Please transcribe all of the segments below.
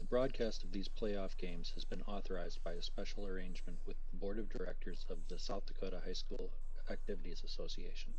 broadcast of these playoff games has been authorized by a special arrangement with the Board of Directors of the South Dakota High School Activities Association.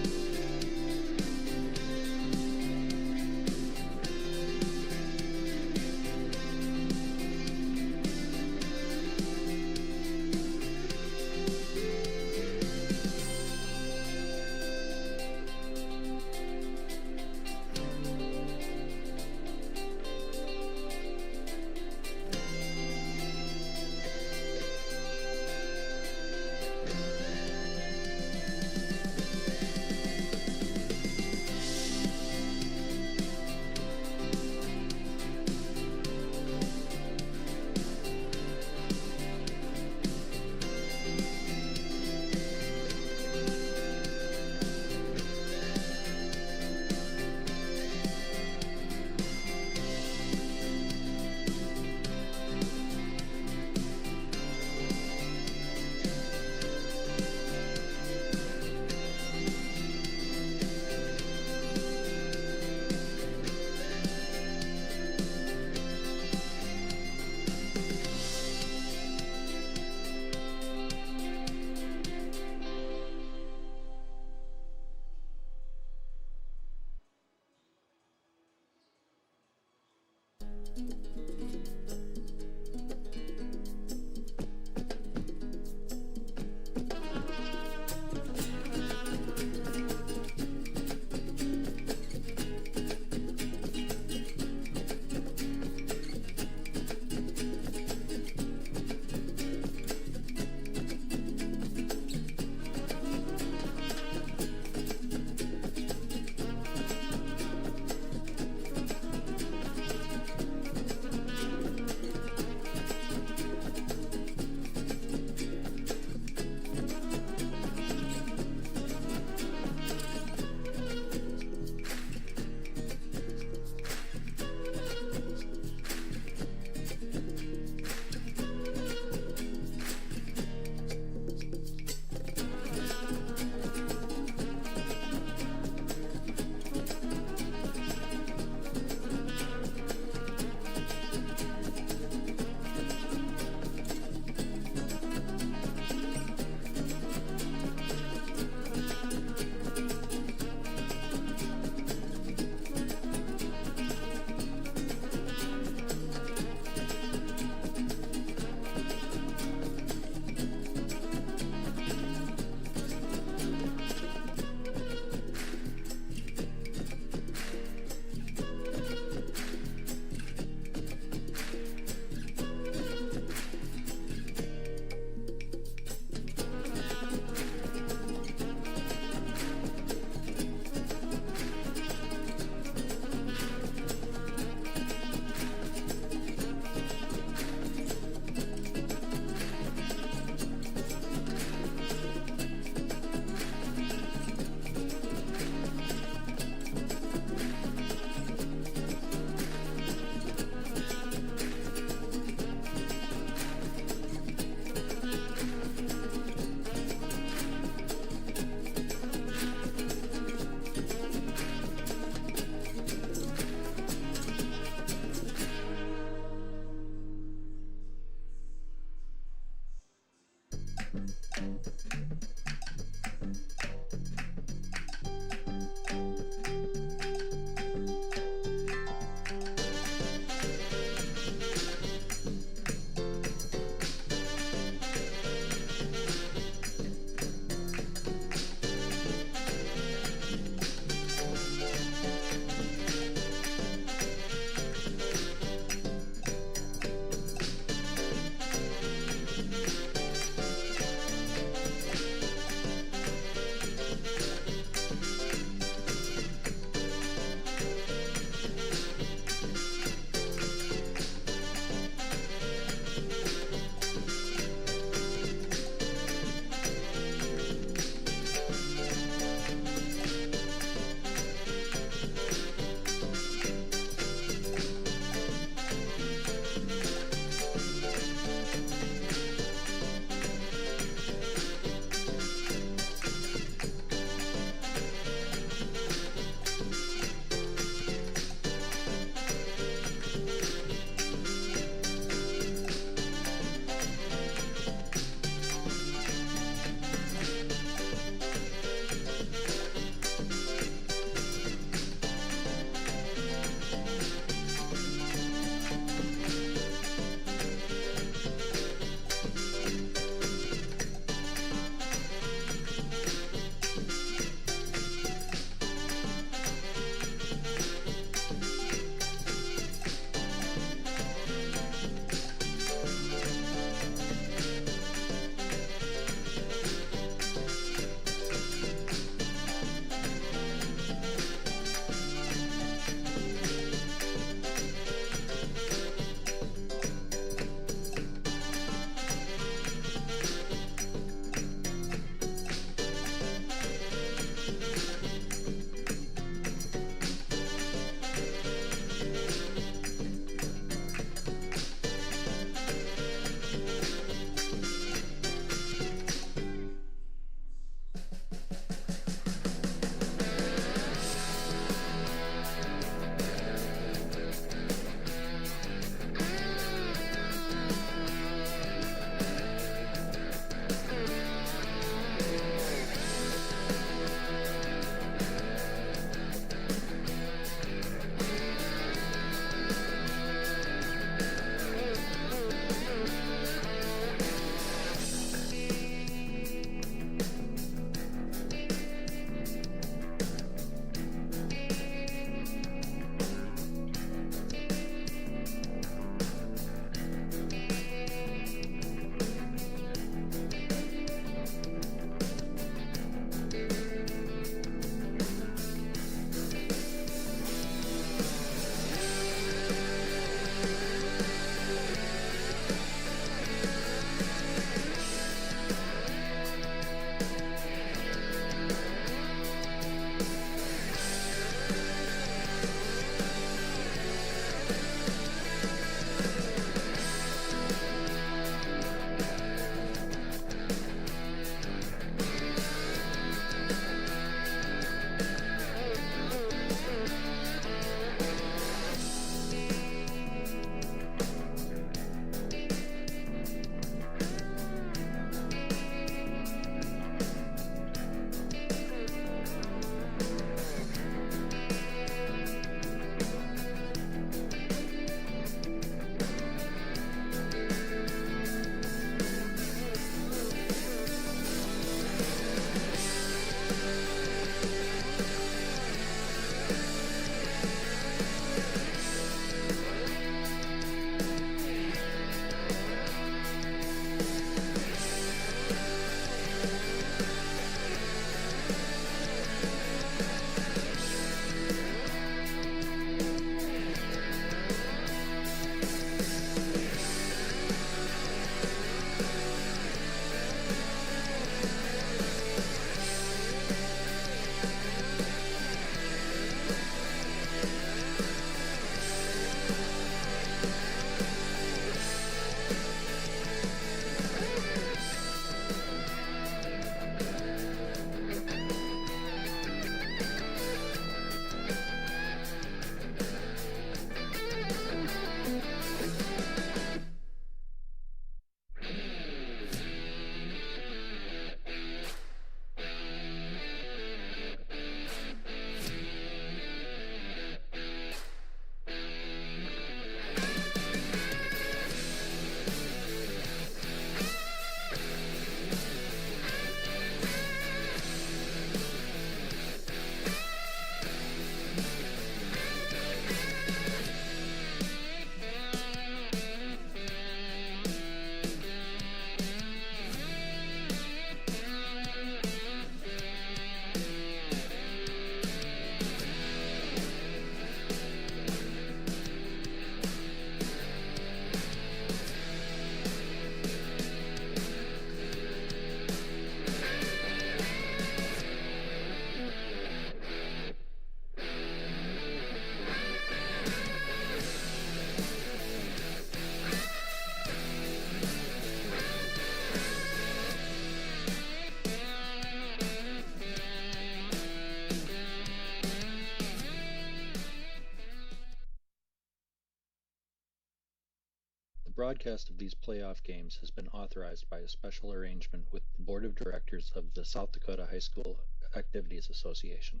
broadcast of these playoff games has been authorized by a special arrangement with the Board of Directors of the South Dakota High School Activities Association.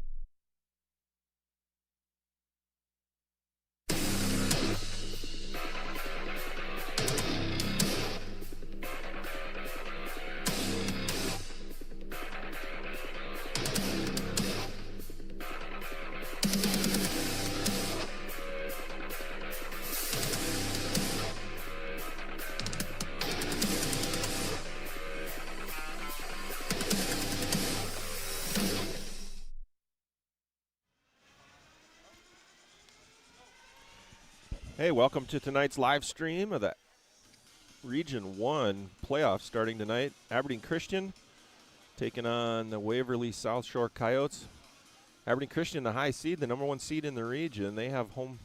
Hey, welcome to tonight's live stream of the Region 1 playoffs starting tonight. Aberdeen Christian taking on the Waverly-South Shore Coyotes. Aberdeen Christian, the high seed, the number 1 seed in the region. They have home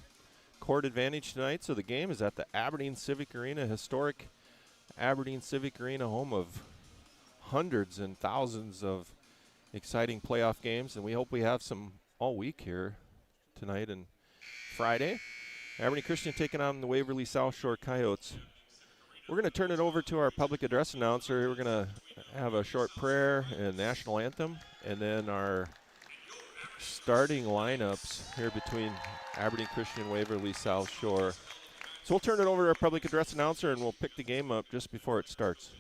court advantage tonight, so the game is at the Aberdeen Civic Arena, historic Aberdeen Civic Arena, home of hundreds and thousands of exciting playoff games, and we hope we have some all week here tonight and Friday. Aberdeen Christian taking on the Waverly-South Shore Coyotes. We're going to turn it over to our public address announcer. We're going to have a short prayer and national anthem, and then our starting lineups here between Aberdeen Christian and Waverly-South Shore. So we'll turn it over to our public address announcer, and we'll pick the game up just before it starts.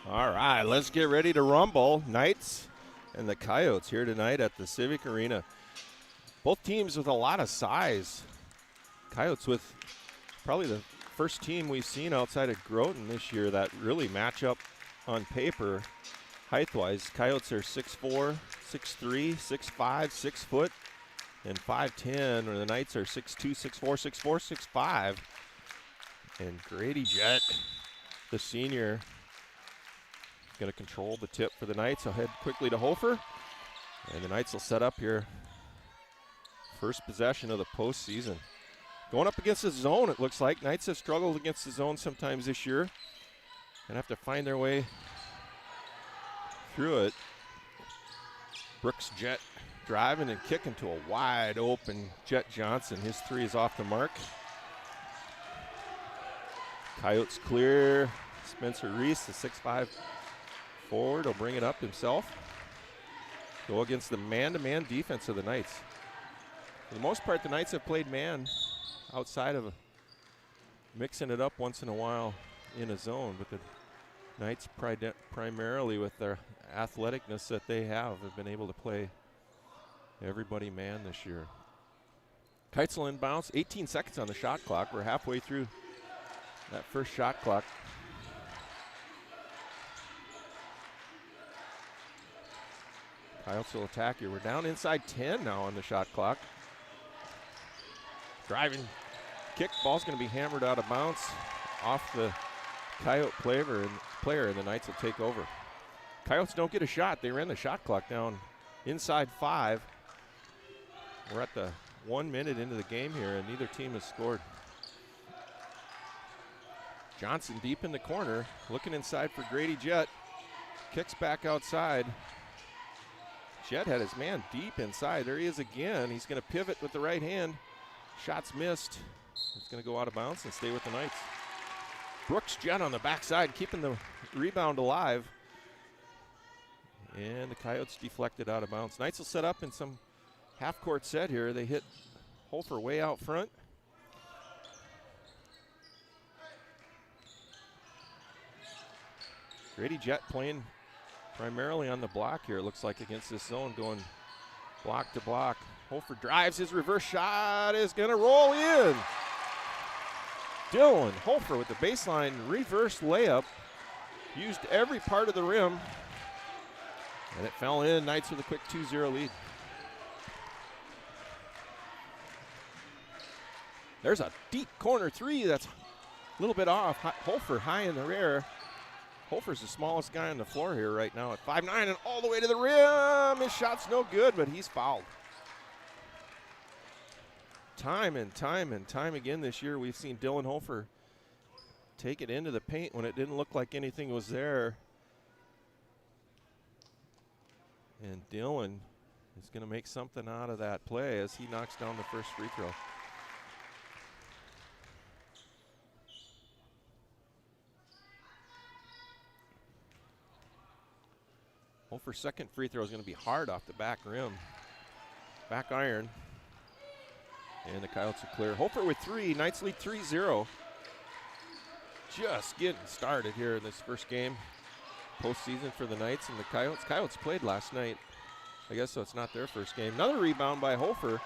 All right, let's get ready to rumble. Knights and the Coyotes here tonight at the Civic Arena. Both teams with a lot of size. Coyotes with probably the first team we've seen outside of Groton this year that really match up on paper height-wise. Coyotes are 6'4", 6'3", 6'5", 6 foot, and 5'10", where the Knights are 6'2", 6'4", 6'4", 6'5". And Grady Jett, the senior, going to control the tip for the Knights. He'll head quickly to Hofer, and the Knights will set up here. First possession of the postseason. Going up against the zone, it looks like. Knights have struggled against the zone sometimes this year and have to find their way through it. Brooks Jett driving and kicking to a wide open Jet Johnson. His three is off the mark. Coyotes clear. Spencer Reese, the 6'5" forward, will bring it up himself. Go against the man-to-man defense of the Knights. For the most part, the Knights have played man outside of mixing it up once in a while in a zone, but the Knights primarily with their athleticness that they have been able to play everybody man this year. Kites will inbounds, 18 seconds on the shot clock. We're halfway through that first shot clock. Coyotes will attack here. We're down inside 10 now on the shot clock. Driving kick, ball's going to be hammered out of bounds off the Coyote player, and the Knights will take over. Coyotes don't get a shot. They ran the shot clock down inside 5. We're at the 1 minute into the game here, and neither team has scored. Johnson deep in the corner, looking inside for Grady Jett. Kicks back outside. Jett had his man deep inside. There he is again. He's going to pivot with the right hand. Shots missed. It's going to go out of bounds and stay with the Knights. Brooks Jett on the backside, keeping the rebound alive. And the Coyotes deflected out of bounds. Knights will set up in some half-court set here. They hit Hofer way out front. Grady Jett playing primarily on the block here, it looks like, against this zone, going block to block. Hofer drives, his reverse shot is going to roll in. Dylan Hofer with the baseline reverse layup. Used every part of the rim. And it fell in. Knights with a quick 2-0 lead. There's a deep corner three that's a little bit off. Hofer high in the rear. Hofer's the smallest guy on the floor here right now at 5'9", and all the way to the rim. His shot's no good, but he's fouled. Time and time again this year, we've seen Dylan Hofer take it into the paint when it didn't look like anything was there. And Dylan is going to make something out of that play as he knocks down the first free throw. Hofer's second free throw is going to be hard off the back rim. Back iron. And the Coyotes are clear. Hofer with 3. Knights lead 3-0. Just getting started here in this first game. Postseason for the Knights and the Coyotes. Coyotes played last night, I guess, so it's not their first game. Another rebound by Hofer.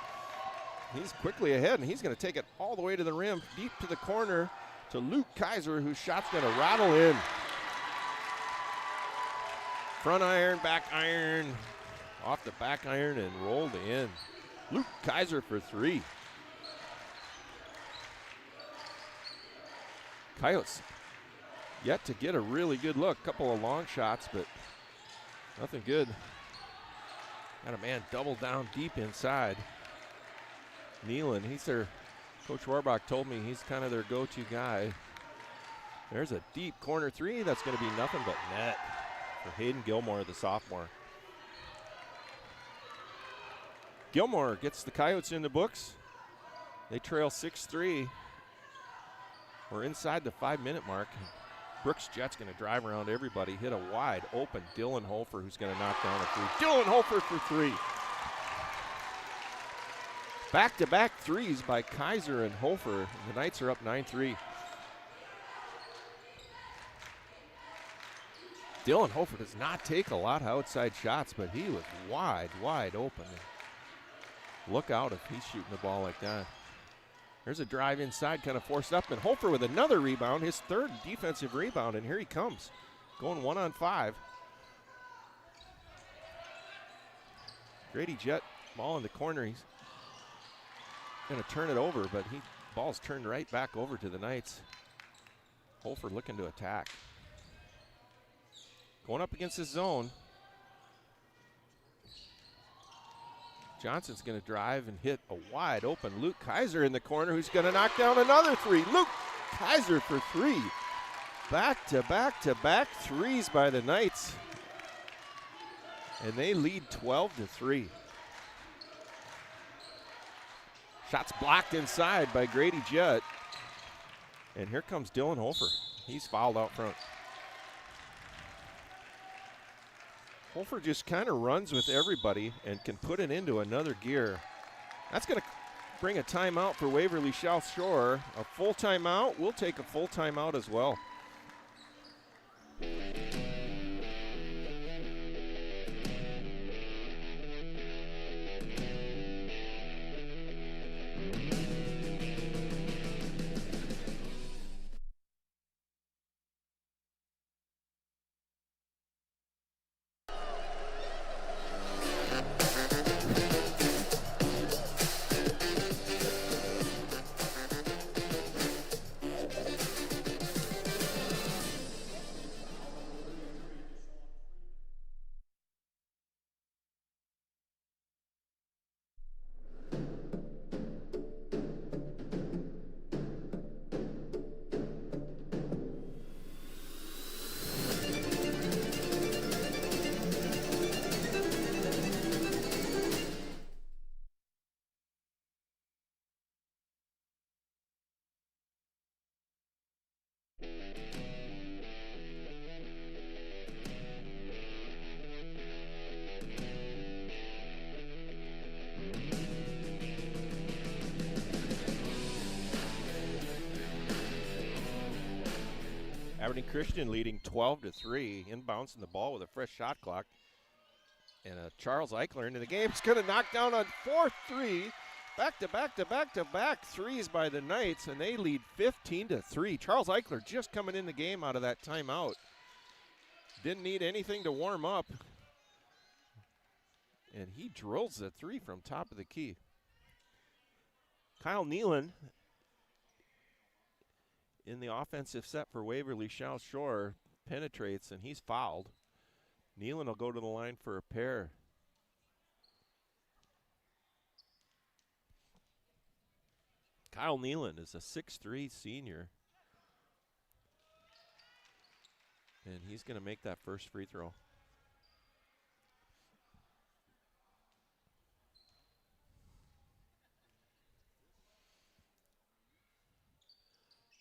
He's quickly ahead, and he's going to take it all the way to the rim, deep to the corner to Luke Kaiser, whose shot's going to rattle in. Front iron, back iron, off the back iron and rolled in. Luke Kaiser for 3. Coyotes yet to get a really good look. Couple of long shots, but nothing good. Got a man double down deep inside. Nealon, Coach Warbach told me he's kind of their go-to guy. There's a deep corner 3 that's going to be nothing but net for Hayden Gilmore, the sophomore. Gilmore gets the Coyotes in the books. They trail 6-3. We're inside the 5-minute mark. Brooks Jett's going to drive around everybody, hit a wide open Dylan Hofer, who's going to knock down a 3. Dylan Hofer for 3. Back-to-back threes by Kaiser and Hofer. The Knights are up 9-3. Dylan Hofer does not take a lot of outside shots, but he was wide open. Look out if he's shooting the ball like that. There's a drive inside, kind of forced up, and Hofer with another rebound, his third defensive rebound, and here he comes, going 1-on-5. Grady Jett, ball in the corner. He's going to turn it over, but ball's turned right back over to the Knights. Hofer looking to attack. Going up against his zone. Johnson's going to drive and hit a wide open Luke Kaiser in the corner, who's going to knock down another three. Luke Kaiser for three. Back-to-back threes by the Knights. And they lead 12-3. Shots blocked inside by Grady Jett. And here comes Dylan Hofer. He's fouled out front. Hofer just kind of runs with everybody and can put it into another gear. That's going to bring a timeout for Waverly South Shore. A full timeout. We'll take a full timeout as well. Aberdeen Christian leading 12-3, inbouncing the ball with a fresh shot clock. And Charles Eichler into the game. He's going to knock down on 4-3. Back-to-back threes by the Knights, and they lead 15-3. Charles Eichler just coming in the game out of that timeout. Didn't need anything to warm up. And he drills the three from top of the key. Kyle Nealon in the offensive set for Waverly South Shore penetrates, and he's fouled. Nealon will go to the line for a pair. Kyle Nealon is a 6'3" senior. And he's going to make that first free throw.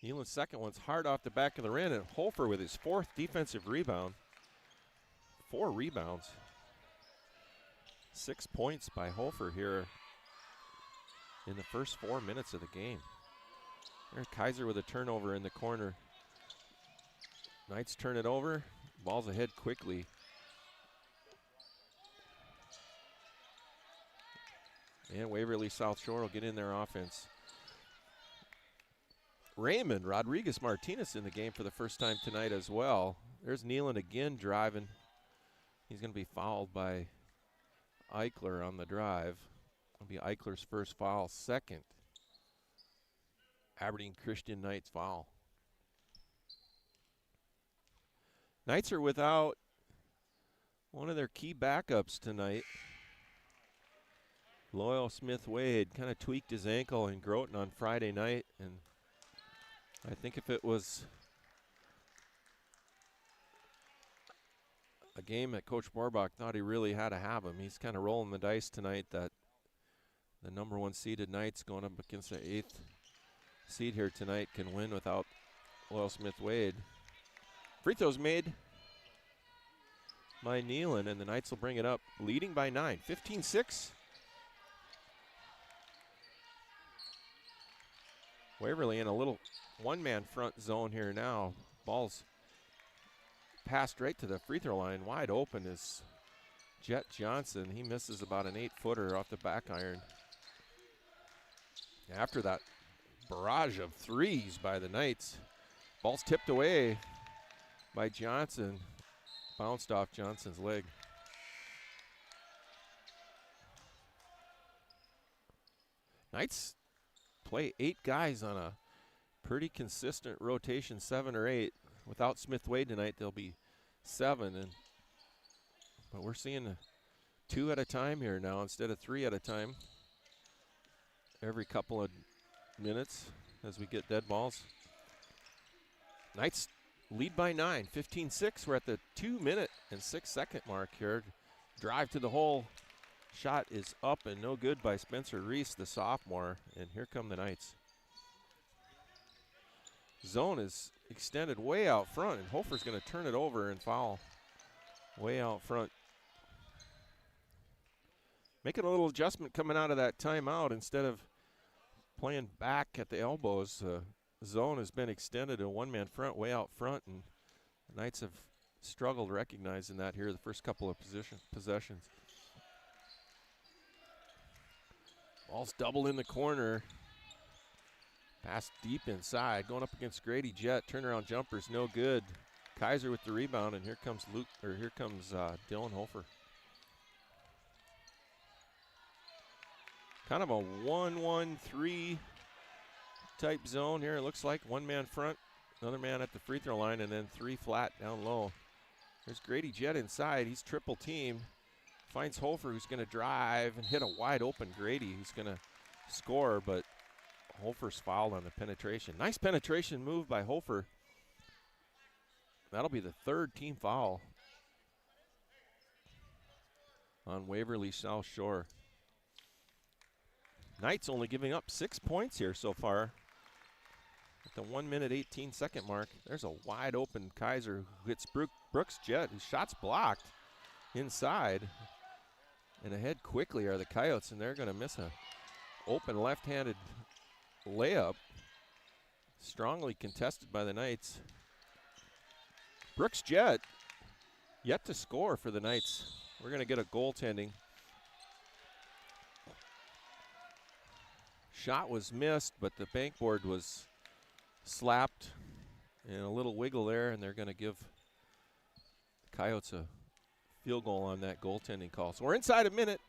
Nealon's second one's hard off the back of the rim, and Hofer with his fourth defensive rebound. 4 rebounds. 6 points by Hofer here in the first 4 minutes of the game. There's Kaiser with a turnover in the corner. Knights turn it over. Ball's ahead quickly. And Waverly South Shore will get in their offense. Raymond Rodriguez Martinez in the game for the first time tonight as well. There's Nealon again driving. He's going to be fouled by Eichler on the drive. It'll be Eichler's first foul, second Aberdeen Christian Knights foul. Knights are without one of their key backups tonight. Loyal Smith-Wade kind of tweaked his ankle in Groton on Friday night, and I think if it was a game that Coach Borbach thought he really had to have him, he's kind of rolling the dice tonight that the number 1 seeded Knights going up against the 8th seed here tonight can win without Loyal Smith-Wade. Free throws made by Nealon, and the Knights will bring it up, leading by 9, 15-6. Waverly in a little one-man front zone here now. Ball's passed right to the free throw line. Wide open is Jet Johnson. He misses about an 8-footer off the back iron. After that barrage of threes by the Knights, ball's tipped away by Johnson. Bounced off Johnson's leg. Knights play 8 guys on a pretty consistent rotation, 7 or 8. Without Smith Wade tonight, there'll be 7. But we're seeing 2 at a time here now instead of 3 at a time. Every couple of minutes as we get dead balls. Knights lead by 9, 15-6. We're at the 2-minute and 6-second mark here. Drive to the hole. Shot is up and no good by Spencer Reese, the sophomore. And here come the Knights. Zone is extended way out front, and Hofer's going to turn it over and foul way out front. Making a little adjustment coming out of that timeout instead of playing back at the elbows. Zone has been extended to one-man front way out front, and the Knights have struggled recognizing that here the first couple of possessions. Ball's double in the corner. Pass deep inside, going up against Grady Jett. Turnaround jumper's no good. Kaiser with the rebound, and here comes Dylan Hofer. Kind of a 1-1-3 type zone here. It looks like one man front, another man at the free throw line, and then 3 flat down low. There's Grady Jett inside. He's triple teamed. Finds Hofer, who's going to drive and hit a wide open Grady, who's going to score, but Hofer's fouled on the penetration. Nice penetration move by Hofer. That'll be the 3rd team foul on Waverly-South Shore. Knights only giving up 6 points here so far. At the 1-minute 18-second mark, there's a wide open Kaiser who hits Brooks Jett, whose shot's blocked inside. And ahead quickly are the Coyotes, and they're going to miss a open left-handed layup. Strongly contested by the Knights. Brooks Jett yet to score for the Knights. We're going to get a goaltending. Shot was missed, but the bankboard was slapped and a little wiggle there, and they're going to give the Coyotes a field goal on that goaltending call. So we're inside a minute.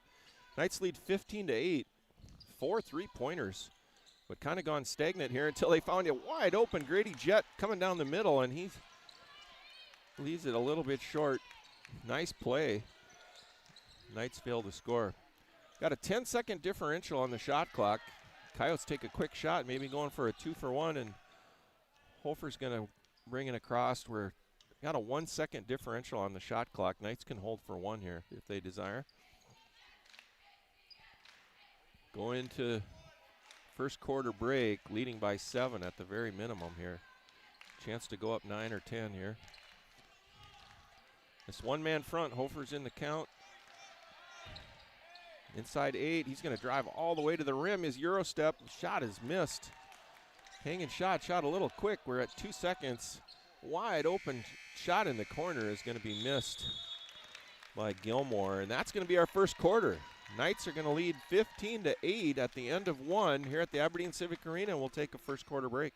Knights lead 15-8. 4 3-pointers, but kind of gone stagnant here until they found it wide open. Grady Jett coming down the middle, and he leaves it a little bit short. Nice play. Knights fail to score. Got a 10-second differential on the shot clock. Coyotes take a quick shot, maybe going for a 2-for-1, and Hofer's going to bring it across. We're got a 1-second differential on the shot clock. Knights can hold for 1 here if they desire. Go into first quarter break, leading by 7 at the very minimum here. Chance to go up 9 or 10 here. This one-man front, Hofer's in the count. Inside 8, he's going to drive all the way to the rim. His Euro step shot is missed. Hanging shot a little quick. We're at 2 seconds. Wide open shot in the corner is going to be missed by Gilmore, and that's going to be our first quarter. Knights are going to lead 15-8 at the end of 1 here at the Aberdeen Civic Arena. We'll take a first quarter break.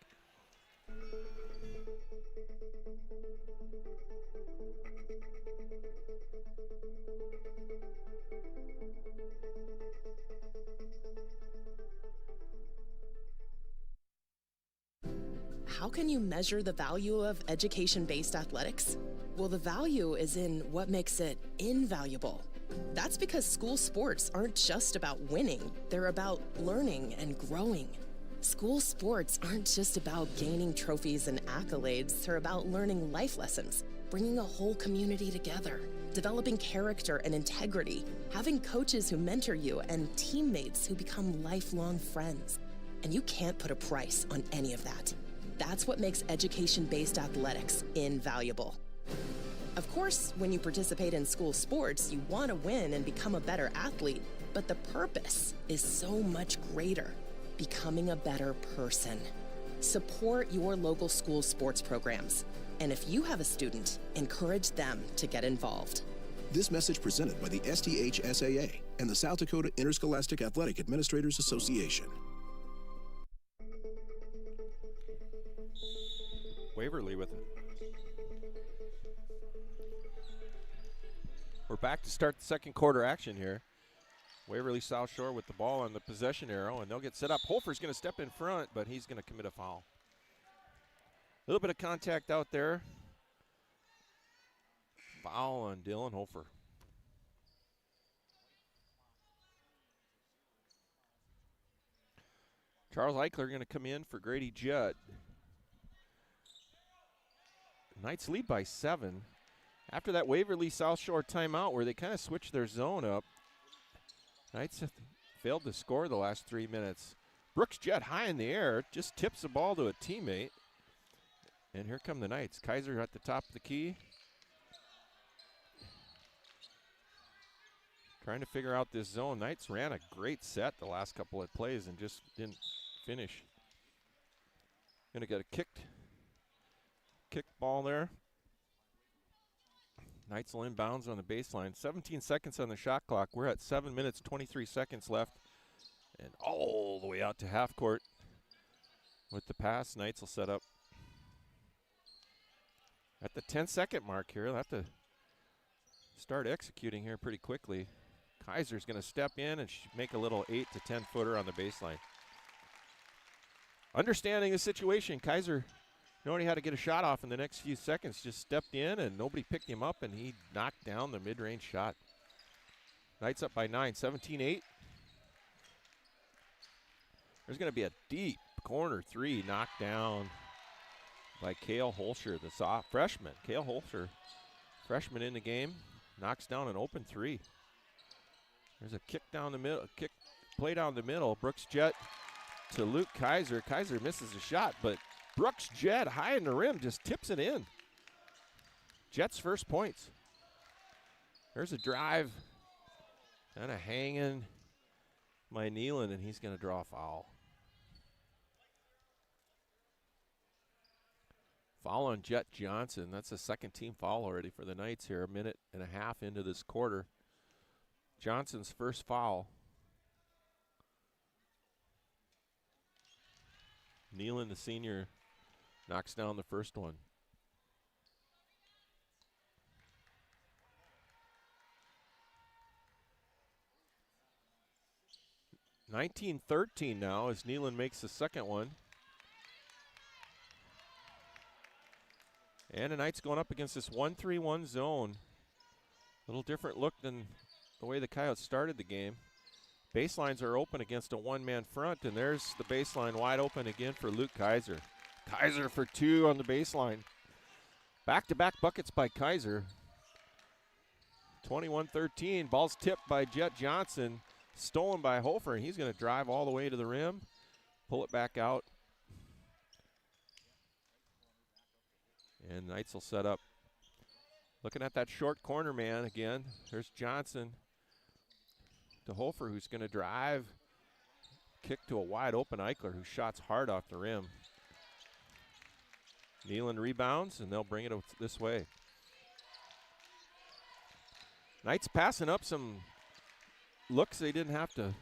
How can you measure the value of education-based athletics? Well, the value is in what makes it invaluable. That's because school sports aren't just about winning, they're about learning and growing. School sports aren't just about gaining trophies and accolades, they're about learning life lessons, bringing a whole community together, developing character and integrity, having coaches who mentor you, and teammates who become lifelong friends. And you can't put a price on any of that. That's what makes education-based athletics invaluable. Of course, when you participate in school sports, you want to win and become a better athlete, but the purpose is so much greater, becoming a better person. Support your local school sports programs. And if you have a student, encourage them to get involved. This message presented by the STHSAA and the South Dakota Interscholastic Athletic Administrators Association. Waverly with it. We're back to start the second quarter action here. Waverly South Shore with the ball on the possession arrow, and they'll get set up. Hofer's going to step in front, but he's going to commit a foul. A little bit of contact out there. Foul on Dylan Hofer. Charles Eichler going to come in for Grady Judd. Knights lead by 7. After that Waverly South Shore timeout where they kind of switched their zone up, Knights have failed to score the last 3 minutes. Brooks Jett high in the air, just tips the ball to a teammate. And here come the Knights. Kaiser at the top of the key. Trying to figure out this zone. Knights ran a great set the last couple of plays and just didn't finish. Gonna get a kick ball there. Knights will inbounds on the baseline. 17 seconds on the shot clock. We're at 7 minutes, 23 seconds left. And all the way out to half court. With the pass, Knights will set up. At the 10-second mark here, they'll have to start executing here pretty quickly. Kaiser's going to step in and make a little 8 to 10 footer on the baseline. Understanding the situation, Kaiser knowing how to get a shot off in the next few seconds, just stepped in and nobody picked him up and he knocked down the mid-range shot. Knights up by 9, 17-8. There's going to be a deep corner 3 knocked down by Cale Holscher, the soft freshman. Cale Holscher, freshman in the game, knocks down an open 3. There's a kick down the middle, play down the middle. Brooks Jett to Luke Kaiser. Kaiser misses a shot, but Brooks Jett high in the rim just tips it in. Jett's first points. There's a drive, kind of hanging by Nealon, and he's going to draw a foul. Foul on Jett Johnson. That's a second team foul already for the Knights here, a minute and a half into this quarter. Johnson's first foul. Nealon, the senior, knocks down the first one. (19-13) now as Nealon makes the second one. And the Knights going up against this 1-3-1 zone. A little different look than the way the Coyotes started the game. Baselines are open against a one-man front, and there's the baseline wide open again for Luke Kaiser. Kaiser for 2 on the baseline. Back-to-back buckets by Kaiser. 21-13, ball's tipped by Jett Johnson, stolen by Hofer. He's going to drive all the way to the rim, pull it back out. And Knights will set up. Looking at that short corner man again. There's Johnson to Hofer, who's going to drive. Kick to a wide open Eichler, who shots hard off the rim. Nealon rebounds, and they'll bring it this way. Knights passing up some looks they didn't have to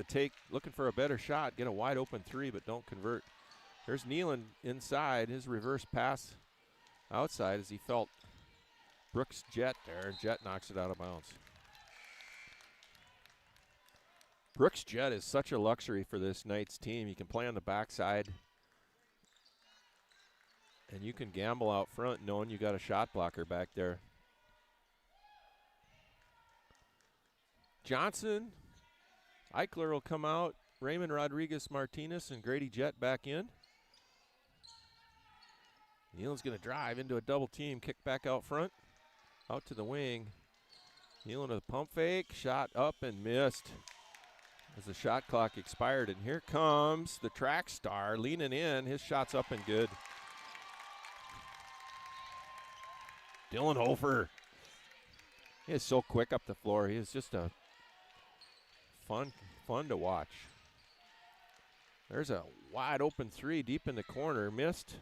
take, looking for a better shot, get a wide open 3, but don't convert. There's Nealon inside, his reverse pass outside as he felt Brooks Jett there. Jett knocks it out of bounds. Brooks Jett is such a luxury for this Knights team. You can play on the backside, and you can gamble out front knowing you got a shot blocker back there. Johnson, Eichler will come out. Raymond Rodriguez-Martinez and Grady Jett back in. Nealon's going to drive into a double team, kick back out front, out to the wing. Nealon with a pump fake, shot up and missed as the shot clock expired. And here comes the track star leaning in. His shot's up and good. Dylan Hofer. He is so quick up the floor. He is just a fun to watch. There's a wide open 3 deep in the corner, missed.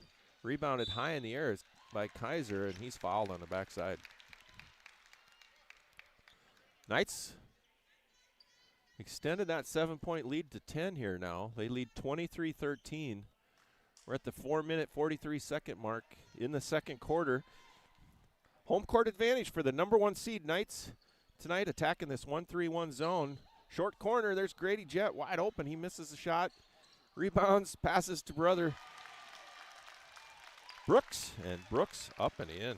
Rebounded high in the air by Kaiser, and he's fouled on the backside. Knights extended that 7-point lead to 10 here now. They lead 23-13. We're at the 4-minute, 43-second mark in the second quarter. Home court advantage for the number 1 seed Knights tonight, attacking this 1-3-1 zone. Short corner, there's Grady Jett wide open. He misses the shot. Rebounds, passes to brother Brooks, and Brooks up and in.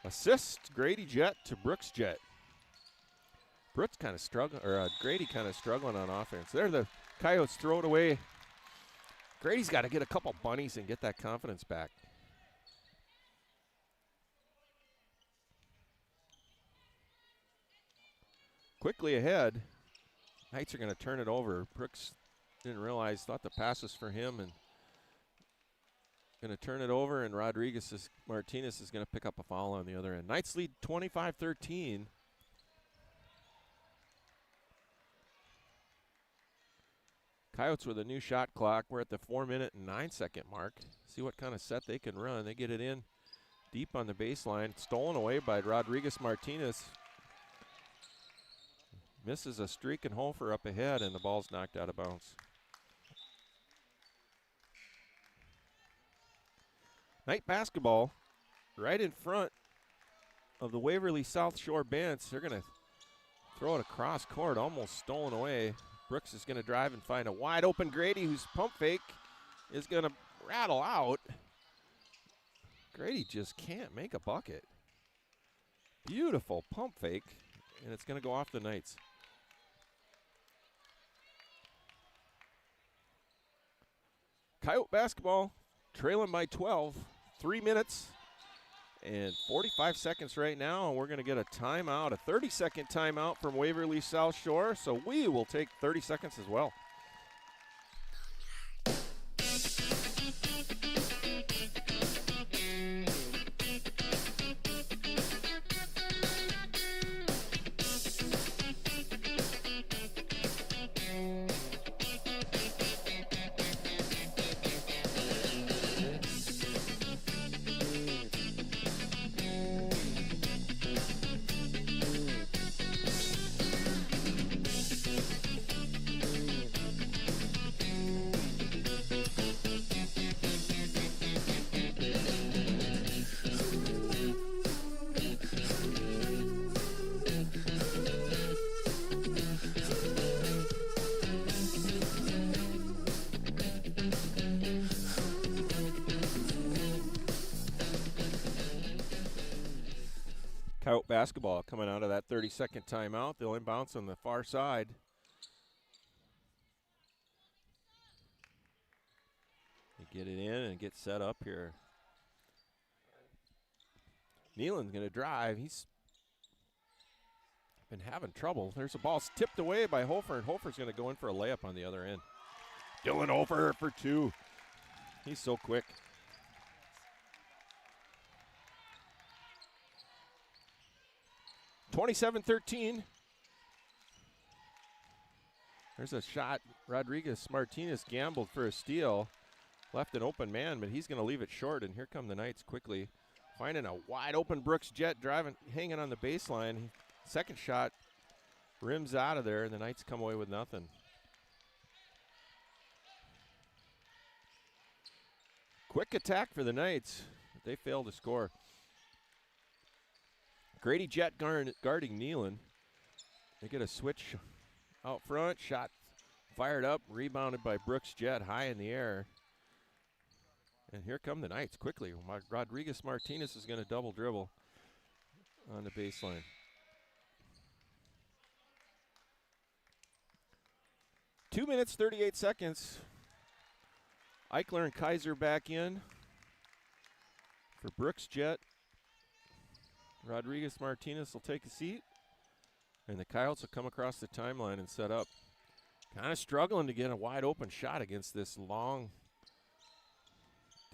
Assist Grady Jett to Brooks Jett. Brooks kind of struggling, or Grady kind of struggling on offense. There the Coyotes throw it away. Grady's got to get a couple bunnies and get that confidence back. Quickly ahead. Knights are going to turn it over. Brooks didn't realize, thought the pass was for him, and going to turn it over, and Martinez is going to pick up a foul on the other end. Knights lead 25-13. Coyotes with a new shot clock. We're at the 4-minute and 9-second mark. See what kind of set they can run. They get it in deep on the baseline. Stolen away by Rodriguez Martinez. Misses a streak and Hofer up ahead, and the ball's knocked out of bounds. Knight basketball right in front of the Waverly-South Shore bench. They're going to throw it across court, almost stolen away. Brooks is going to drive and find a wide open Grady, whose pump fake is going to rattle out. Grady just can't make a bucket. Beautiful pump fake, and it's going to go off the Knights. Coyote basketball trailing by 12. 3 minutes and 45 seconds right now, and we're going to get a timeout, a 30-second timeout from Waverly South Shore, so we will take 30 seconds as well. Coyote basketball coming out of that 30-second timeout. They'll inbounce on the far side. They get it in and get set up here. Nealon's going to drive. He's been having trouble. There's a ball tipped away by Hofer, and Hofer's going to go in for a layup on the other end. Dylan Hofer for 2. He's so quick. (27-13). There's a shot. Rodriguez Martinez gambled for a steal. Left an open man, but he's going to leave it short, and here come the Knights quickly. Finding a wide open Brooks Jett driving, hanging on the baseline. Second shot rims out of there, and the Knights come away with nothing. Quick attack for the Knights, but they fail to score. Grady Jett guarding Nealon. They get a switch out front. Shot fired up, rebounded by Brooks Jett high in the air. And here come the Knights quickly. Rodriguez Martinez is going to double dribble on the baseline. Two minutes, 38 seconds. Eichler and Kaiser back in for Brooks Jett. Rodriguez Martinez will take a seat, and the Coyotes will come across the timeline and set up. Kind of struggling to get a wide open shot against this long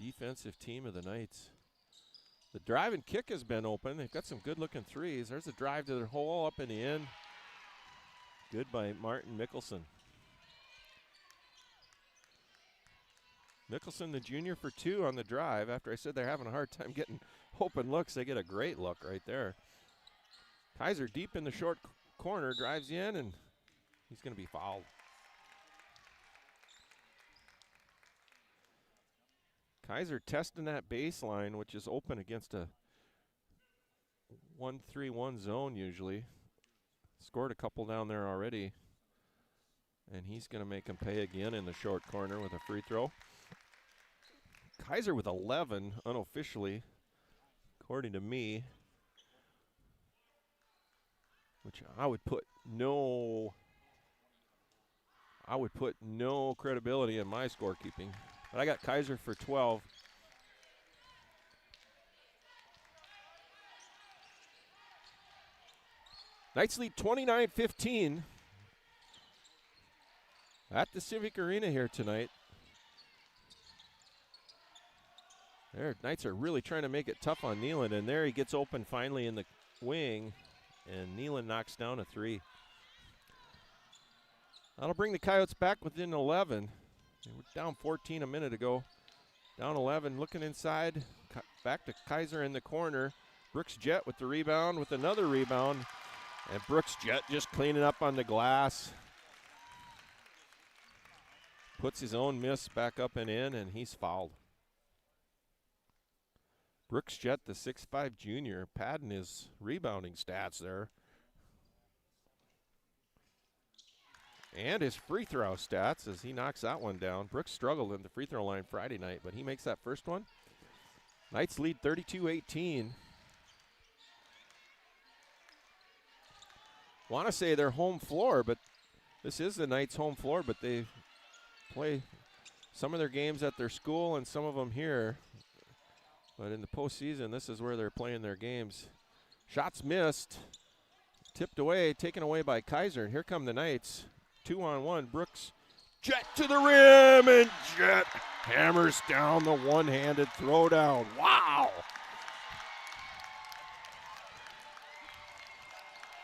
defensive team of the Knights. The drive and kick has been open. They've got some good looking threes. There's a drive to their hole up in the end. Good by Martin Mickelson. Nicholson, the junior, for 2 on the drive. After I said they're having a hard time getting open looks, they get a great look right there. Kaiser deep in the short corner, drives in, and he's going to be fouled. Kaiser testing that baseline, which is open against a 1-3-1 zone usually. Scored a couple down there already. And he's going to make him pay again in the short corner with a free throw. Kaiser with 11 unofficially, according to me, which I would put no credibility in my scorekeeping. But I got Kaiser for 12. Knights lead 29-15 at the Civic Arena here tonight. Their Knights are really trying to make it tough on Nealon, and there he gets open finally in the wing, and Nealon knocks down a 3. That'll bring the Coyotes back within 11. They were down 14 a minute ago. Down 11, looking inside. Back to Kaiser in the corner. Brooks Jett with the rebound, with another rebound. And Brooks Jett just cleaning up on the glass. Puts his own miss back up and in, and he's fouled. Brooks Jett, the 6'5 junior, padding his rebounding stats there. And his free throw stats as he knocks that one down. Brooks struggled in the free throw line Friday night, but he makes that first one. Knights lead 32-18. Want to say their home floor, but this is the Knights' home floor, but they play some of their games at their school and some of them here. But in the postseason, this is where they're playing their games. Shots missed, tipped away, taken away by Kaiser. And here come the Knights. 2-on-1, Brooks Jett to the rim, and Jett hammers down the one-handed throwdown. Wow!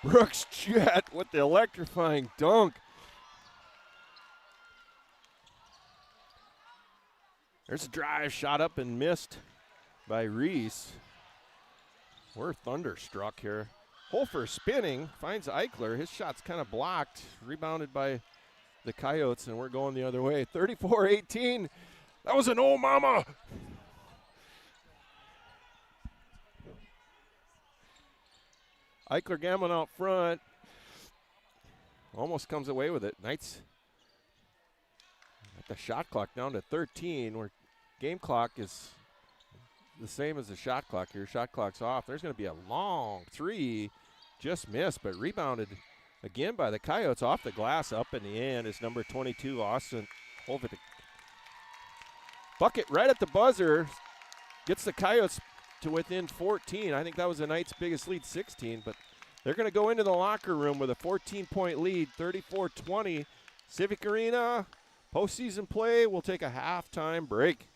Brooks Jett with the electrifying dunk. There's a drive, shot up and missed by Reese. We're thunderstruck here. Hofer spinning, finds Eichler. His shot's kind of blocked, rebounded by the Coyotes, and we're going the other way. 34-18. That was an old mama. Eichler gambling out front. Almost comes away with it. Knights at the shot clock down to 13, where game clock is the same as the shot clock here. Shot clock's off. There's going to be a long 3. Just missed, but rebounded again by the Coyotes off the glass. Up in the end is number 22, Austin Hovick. Bucket right at the buzzer. Gets the Coyotes to within 14. I think that was the Knights' biggest lead, 16. But they're going to go into the locker room with a 14-point lead, 34-20. Civic Arena, postseason play. We'll take a halftime break.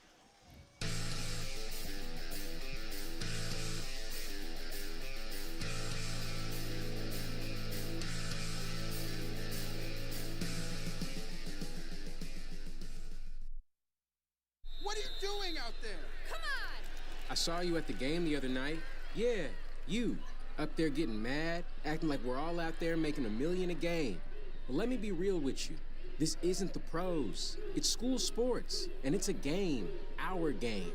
What are you doing out there? Come on! I saw you at the game the other night. Yeah, you. Up there getting mad, acting like we're all out there making $1 million a game. Well, let me be real with you. This isn't the pros. It's school sports, and it's a game, our game.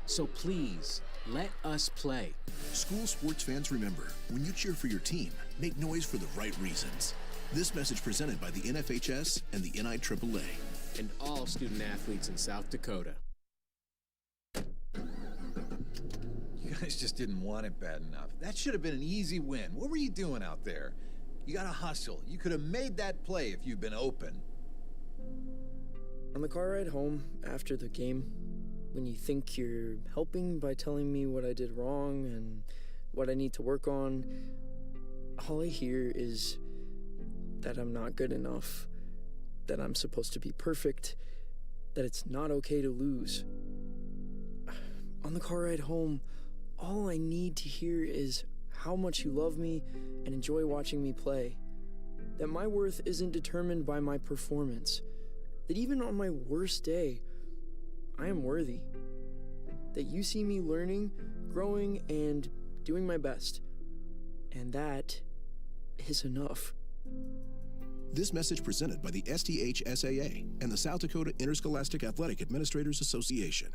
So please, let us play. School sports fans, remember, when you cheer for your team, make noise for the right reasons. This message presented by the NFHS and the NIAAA. And all student athletes in South Dakota. You guys just didn't want it bad enough. That should have been an easy win. What were you doing out there? You got to hustle. You could have made that play if you'd been open. On the car ride home after the game, when you think you're helping by telling me what I did wrong and what I need to work on, all I hear is that I'm not good enough, that I'm supposed to be perfect, that it's not okay to lose. On the car ride home, all I need to hear is how much you love me and enjoy watching me play. That my worth isn't determined by my performance. That even on my worst day, I am worthy. That you see me learning, growing, and doing my best. And that is enough. This message presented by the STHSAA and the South Dakota Interscholastic Athletic Administrators Association.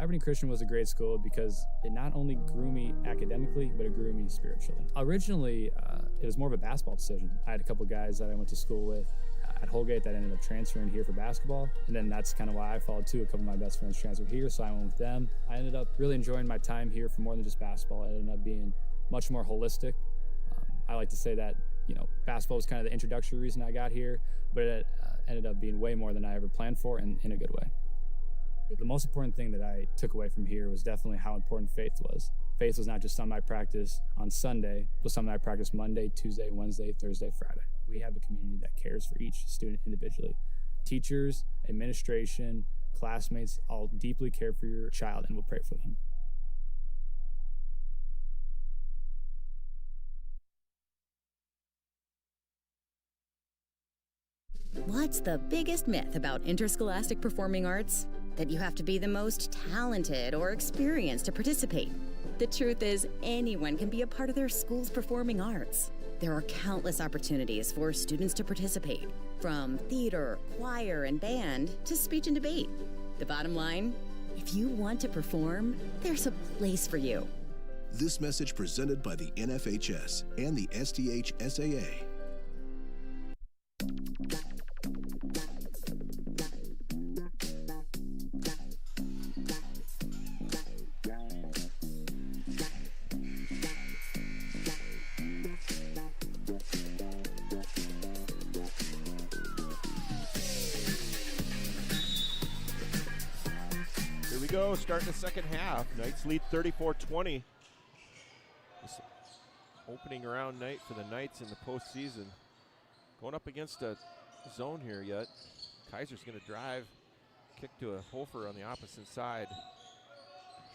Aberdeen Christian was a great school because it not only grew me academically, but it grew me spiritually. Originally, it was more of a basketball decision. I had a couple guys that I went to school with at Holgate that ended up transferring here for basketball, and then that's kind of why I followed too. A couple of my best friends transferred here, so I went with them. I ended up really enjoying my time here for more than just basketball. It ended up being much more holistic. I like to say that, basketball was kind of the introductory reason I got here, but it ended up being way more than I ever planned for, and in a good way. The most important thing that I took away from here was definitely how important faith was. Faith was not just something I practiced on Sunday, it was something I practiced Monday, Tuesday, Wednesday, Thursday, Friday. We have a community that cares for each student individually. Teachers, administration, classmates all deeply care for your child and will pray for them. What's the biggest myth about interscholastic performing arts? That you have to be the most talented or experienced to participate. The truth is, anyone can be a part of their school's performing arts. There are countless opportunities for students to participate, from theater, choir, and band to speech and debate. The bottom line, if you want to perform, there's a place for you. This message presented by the NFHS and the SDH-SAA. Starting the second half. Knights lead 34-20. This opening round night for the Knights in the postseason. Going up against a zone here yet. Kaiser's going to drive. Kick to a Hofer on the opposite side.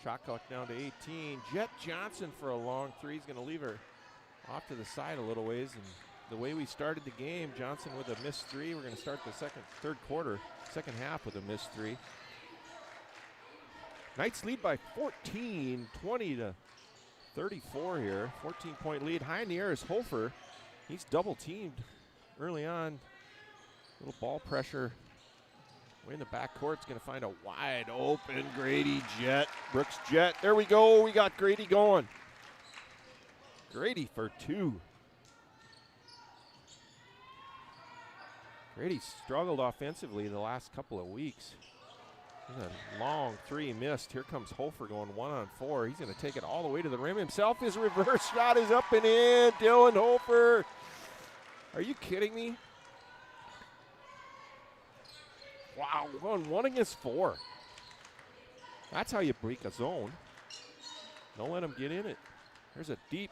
Shot clock down to 18. Jet Johnson for a long three. He's going to leave her off to the side a little ways. And the way we started the game, Johnson with a missed three. We're going to start the second half with a missed three. Knights lead by 14, 20-34 here. 14-point lead. High in the air is Hofer. He's double teamed early on. Little ball pressure. Way in the back court's going to find a wide open Grady Jet. Brooks Jet. There we go. We got Grady going. Grady for two. Grady struggled offensively the last couple of weeks. There's a long three missed. Here comes Hofer going 1-on-4. He's going to take it all the way to the rim himself. His reverse shot is up and in. Dylan Hofer. Are you kidding me? Wow, going 1 against 4. That's how you break a zone. Don't let him get in it. There's a deep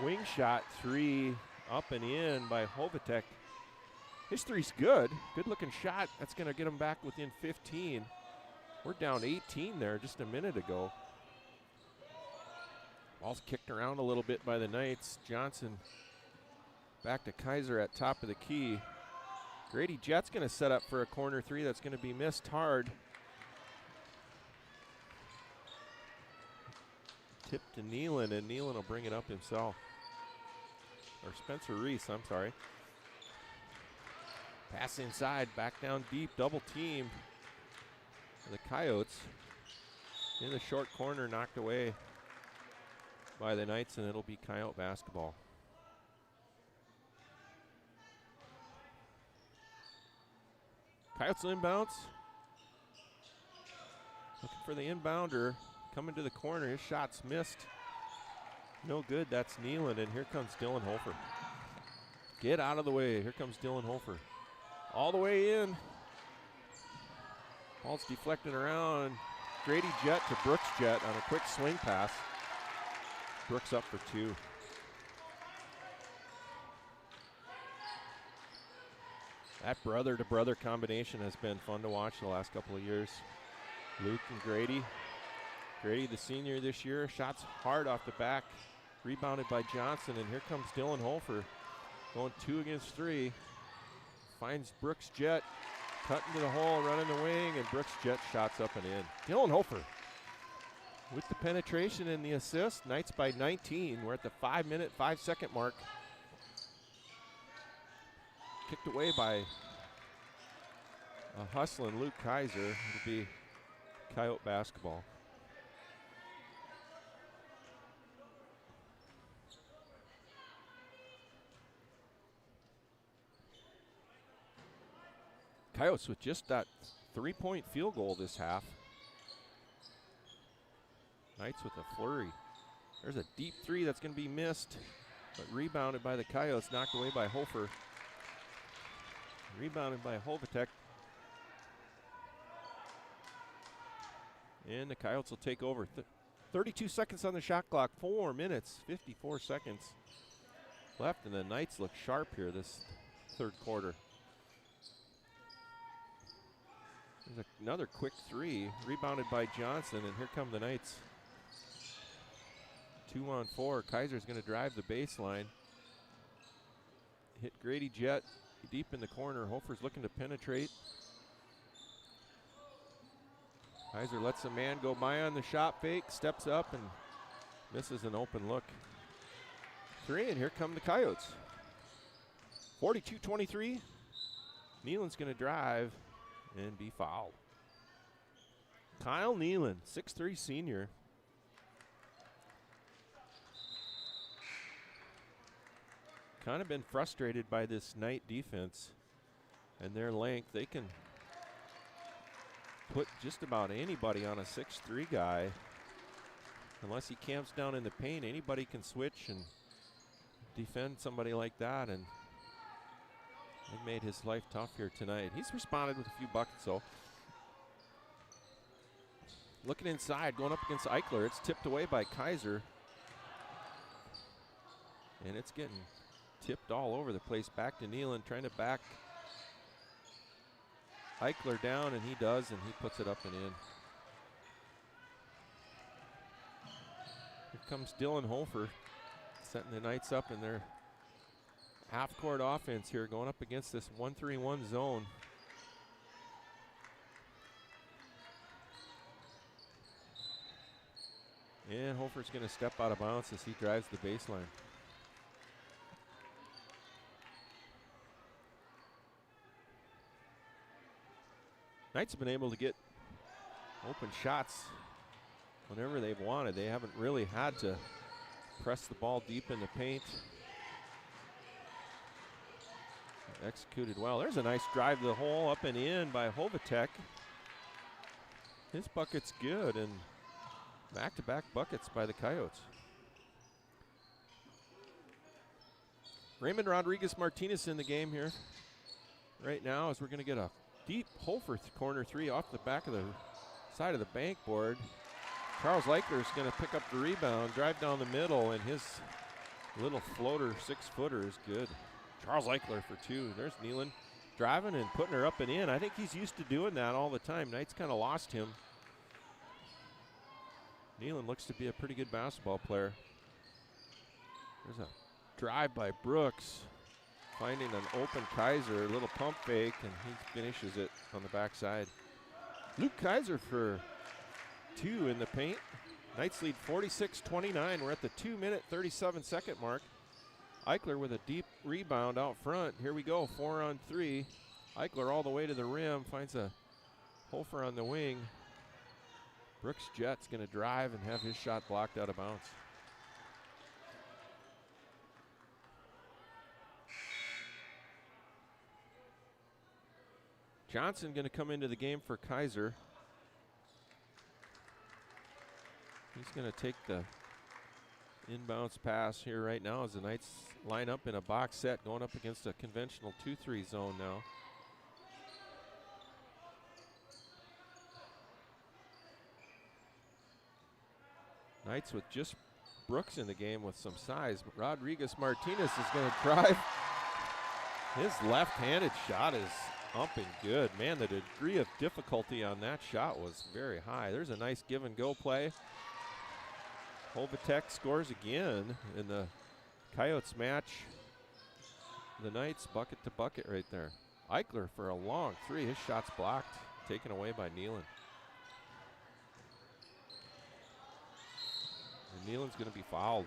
wing shot three up and in by Hovatek. His three's good. Good looking shot. That's going to get him back within 15. We're down 18 there just a minute ago. Ball's kicked around a little bit by the Knights. Johnson back to Kaiser at top of the key. Grady Jet's going to set up for a corner three that's going to be missed hard. Tip to Nealon, and Nealon will bring it up himself. Or Spencer Reese, I'm sorry. Pass inside, back down deep, double team. The Coyotes in the short corner, knocked away by the Knights, and it'll be Coyote basketball. Coyotes inbounds. Looking for the inbounder, coming to the corner. His shot's missed. No good, that's Nealon, and here comes Dylan Hofer. Get out of the way, here comes Dylan Hofer. All the way in. Ball's deflected around. Grady Jet to Brooks Jet on a quick swing pass. Brooks up for two. That brother-to-brother combination has been fun to watch the last couple of years. Luke and Grady. Grady, the senior this year, shots hard off the back. Rebounded by Johnson, and here comes Dylan Hofer. Going 2 against 3. Finds Brooks Jet, cut into the hole, running the wing, and Brooks Jet shots up and in. Dylan Hofer with the penetration and the assist. Knights by 19. We're at the 5-minute, 5-second mark. Kicked away by a hustling Luke Kaiser. It'll be Coyote basketball. Coyotes with just that 3-point field goal this half. Knights with a flurry. There's a deep three that's going to be missed, but rebounded by the Coyotes, knocked away by Hofer. Rebounded by Hovatek. And the Coyotes will take over. 32 seconds on the shot clock, 4 minutes, 54 seconds left, and the Knights look sharp here this third quarter. There's another quick three, rebounded by Johnson, and here come the Knights. 2-on-4, Kaiser's gonna drive the baseline. Hit Grady Jett deep in the corner. Hofer's looking to penetrate. Kaiser lets a man go by on the shot fake, steps up and misses an open look. Three, and here come the Coyotes. 42-23. Nealon's gonna drive and be fouled. Kyle Nealon, 6'3" senior. Kind of been frustrated by this Knight defense and their length. They can put just about anybody on a 6'3" guy. Unless he camps down in the paint, anybody can switch and defend somebody like that, and it made his life tough here tonight. He's responded with a few buckets, though. Looking inside, going up against Eichler. It's tipped away by Kaiser. And it's getting tipped all over the place. Back to Nealon, trying to back Eichler down, and he does, and he puts it up and in. Here comes Dylan Hofer, setting the Knights up in their half-court offense here, going up against this 1-3-1 zone. And Hofer's going to step out of bounds as he drives the baseline. Knights have been able to get open shots whenever they've wanted. They haven't really had to press the ball deep in the paint. Executed well. There's a nice drive to the hole, up and in by Hovatek. His bucket's good, and back-to-back buckets by the Coyotes. Raymond Rodriguez-Martinez in the game here right now, as we're going to get a deep Hofer corner three off the back of the side of the bank board. Charles Eichler is going to pick up the rebound, drive down the middle, and his little floater 6-footer is good. Charles Eichler for two. There's Nealon driving and putting her up and in. I think he's used to doing that all the time. Knights kind of lost him. Nealon looks to be a pretty good basketball player. There's a drive by Brooks, finding an open Kaiser, a little pump fake, and he finishes it on the backside. Luke Kaiser for two in the paint. Knights lead 46-29. We're at the 2-minute, 37-second mark. Eichler with a deep rebound out front. Here we go, 4-on-3. Eichler all the way to the rim, finds a Hofer on the wing. Brooks Jett's going to drive and have his shot blocked out of bounds. Johnson going to come into the game for Kaiser. He's going to take the inbounds pass here right now as the Knights line up in a box set, going up against a conventional 2-3 zone now. Knights with just Brooks in the game with some size, but Rodriguez-Martinez is going to drive. His left-handed shot is up and good. Man, the degree of difficulty on that shot was very high. There's a nice give-and-go play. Hovatek scores again, and the Coyotes match the Knights bucket to bucket right there. Eichler for a long three. His shot's blocked, taken away by Nealon. And Nealon's going to be fouled.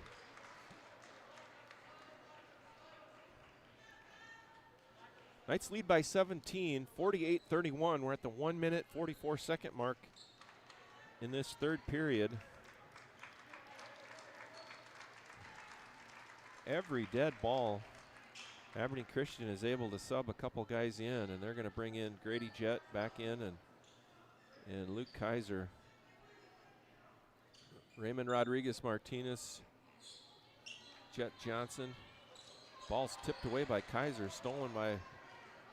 Knights lead by 17, 48-31. We're at the 1-minute, 44-second mark in this third period. Every dead ball, Aberdeen Christian is able to sub a couple guys in, and they're going to bring in Grady Jett back in and Luke Kaiser. Raymond Rodriguez-Martinez, Jet Johnson. Ball's tipped away by Kaiser, stolen by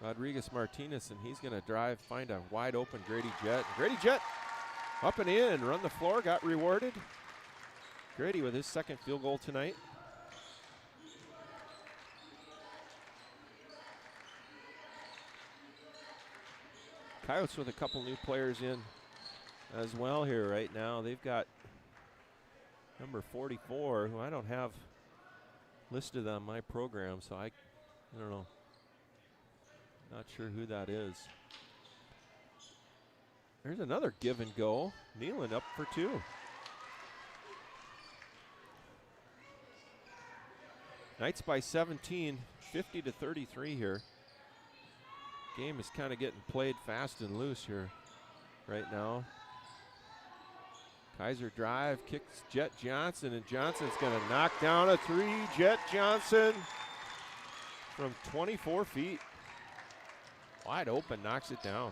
Rodriguez-Martinez, and he's going to drive, find a wide open Grady Jett. Grady Jett up and in, run the floor, got rewarded. Grady with his second field goal tonight. Coyotes with a couple new players in as well here right now. They've got number 44, who I don't have listed on my program, so I don't know. Not sure who that is. There's another give and go. Nealon up for two. Knights by 17, 50-33 here. Game is kind of getting played fast and loose here right now. Kaiser drive, kicks Jet Johnson, and Johnson's going to knock down a three. Jet Johnson from 24 feet. Wide open, knocks it down.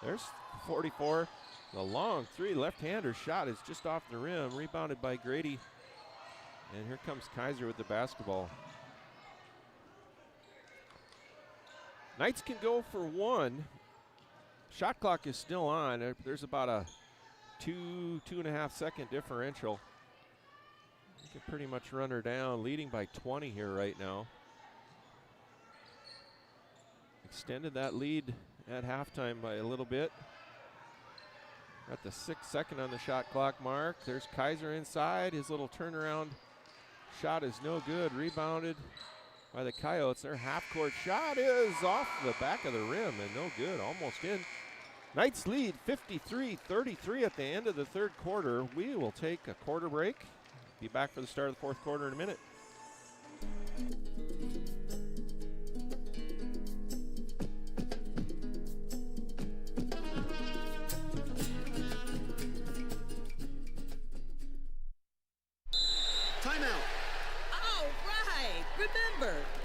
There's 44. The long three, left-hander shot is just off the rim, rebounded by Grady. And here comes Kaiser with the basketball. Knights can go for one. Shot clock is still on. There's about a 2.5 second differential. You can pretty much run her down, leading by 20 here right now. Extended that lead at halftime by a little bit. At the 6 second on the shot clock mark. There's Kaiser inside. His little turnaround shot is no good. Rebounded by the Coyotes. Their half-court shot is off the back of the rim and no good, almost in. Knights lead 53-33 at the end of the third quarter. We will take a quarter break. Be back for the start of the fourth quarter in a minute.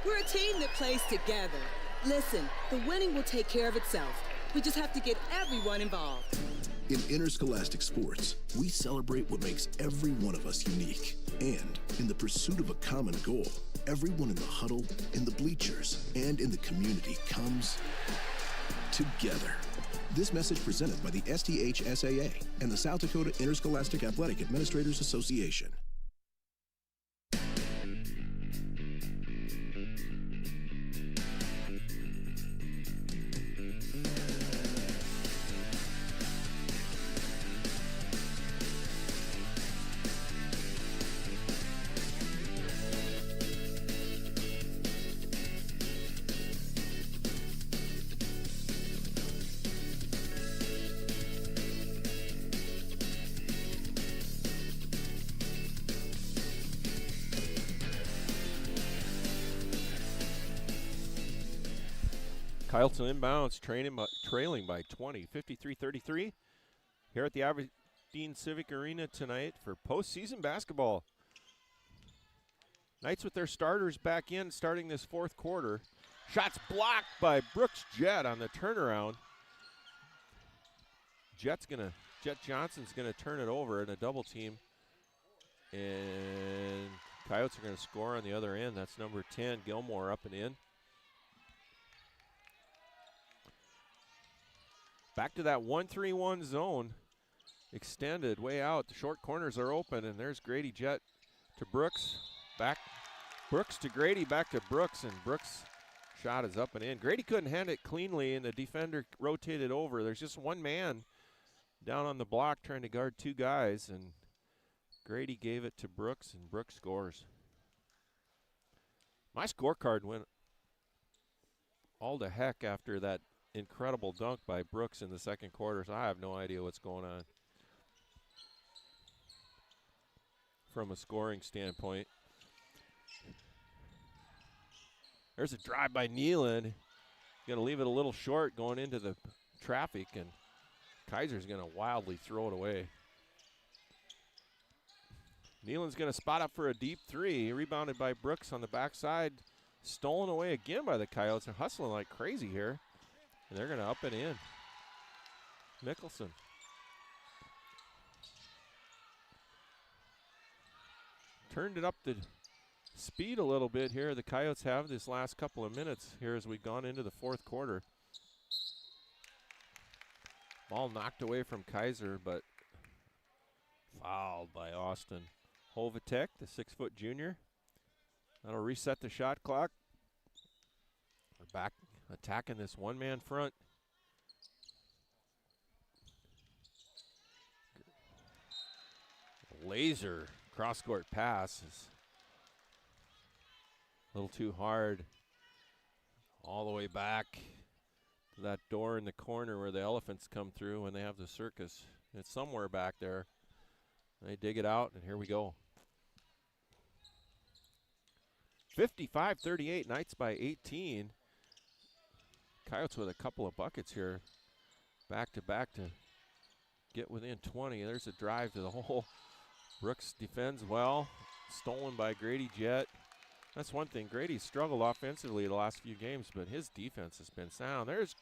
We're a team that plays together. Listen, the winning will take care of itself. We just have to get everyone involved. In interscholastic sports, we celebrate what makes every one of us unique. And in the pursuit of a common goal, everyone in the huddle, in the bleachers, and in the community comes together. This message presented by the STHSAA and the South Dakota Interscholastic Athletic Administrators Association. Kyle inbounds, trailing by 20, 53-33. Here at the Aberdeen Civic Arena tonight for postseason basketball. Knights with their starters back in, starting this fourth quarter. Shots blocked by Brooks Jett on the turnaround. Jet Johnson's gonna turn it over in a double team. And Coyotes are gonna score on the other end. That's number 10, Gilmore, up and in. Back to that 1-3-1 zone. Extended way out. The short corners are open, and there's Grady Jett to Brooks. Back Brooks to Grady, back to Brooks, and Brooks' shot is up and in. Grady couldn't hand it cleanly, and the defender rotated over. There's just one man down on the block trying to guard two guys, and Grady gave it to Brooks, and Brooks scores. My scorecard went all to heck after that incredible dunk by Brooks in the second quarter, so I have no idea what's going on from a scoring standpoint. There's a drive by Nealon. Going to leave it a little short going into the traffic, and Kaiser's going to wildly throw it away. Nealon's going to spot up for a deep three. Rebounded by Brooks on the backside. Stolen away again by the Coyotes. They're hustling like crazy here. And they're going to up and in. Mickelson. Turned it up the speed a little bit here. The Coyotes have this last couple of minutes here as we've gone into the fourth quarter. Ball knocked away from Kaiser, but fouled by Austin. Hovatek, the 6-foot junior. That'll reset the shot clock. We're back attacking this one-man front. Laser cross-court pass is a little too hard. All the way back to that door in the corner where the elephants come through when they have the circus. It's somewhere back there. They dig it out, and here we go. 55-38, Knights by 18. Coyotes with a couple of buckets here. Back-to-back to get within 20. There's a drive to the hole. Brooks defends well. Stolen by Grady Jett. That's one thing. Grady's struggled offensively the last few games, but his defense has been sound. There's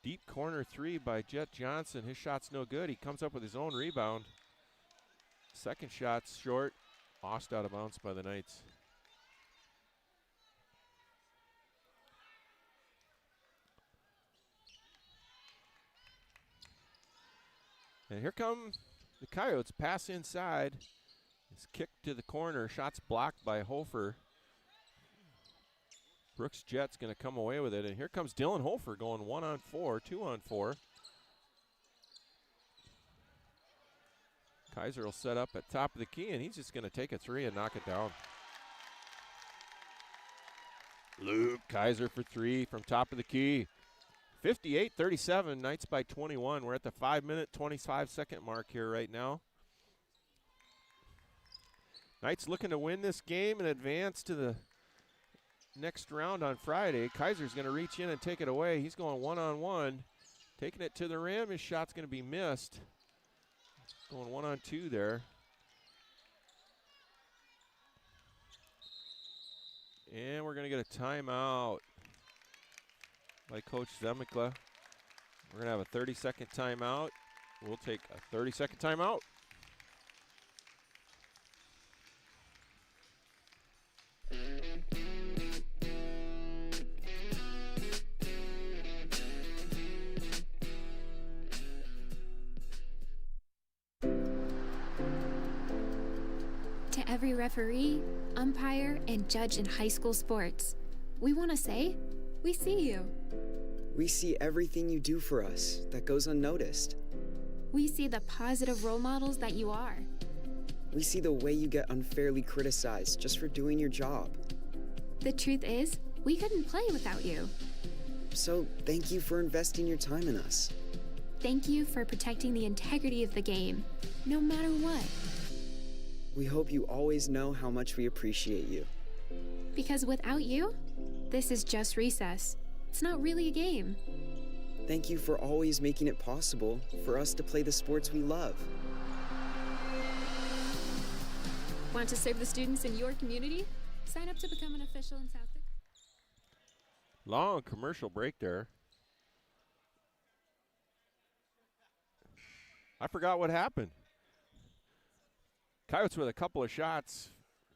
deep corner three by Jet Johnson. His shot's no good. He comes up with his own rebound. Second shot's short. Lost out of bounds by the Knights. And here come the Coyotes. Pass inside. It's kicked to the corner. Shot's blocked by Hofer. Brooks Jett's going to come away with it. And here comes Dylan Hofer going 1-on-4, 2-on-4. Kaiser will set up at top of the key, and he's just going to take a three and knock it down. Luke Kaiser for three from top of the key. 58-37, Knights by 21. We're at the 5-minute, 25-second mark here right now. Knights looking to win this game and advance to the next round on Friday. Kaiser's going to reach in and take it away. He's going one-on-one, taking it to the rim. His shot's going to be missed. Going 1-on-2 there. And we're going to get a timeout by Coach Zemikla. We're going to have a 30-second timeout. We'll take a 30-second timeout. To every referee, umpire, and judge in high school sports, we want to say, we see you. We see everything you do for us that goes unnoticed. We see the positive role models that you are. We see the way you get unfairly criticized just for doing your job. The truth is, we couldn't play without you. So thank you for investing your time in us. Thank you for protecting the integrity of the game, no matter what. We hope you always know how much we appreciate you. Because without you, this is just recess. It's not really a game. Thank you for always making it possible for us to play the sports we love. Want to serve the students in your community? Sign up to become an official in South Dakota. Long commercial break there. I forgot what happened. Coyotes with a couple of shots.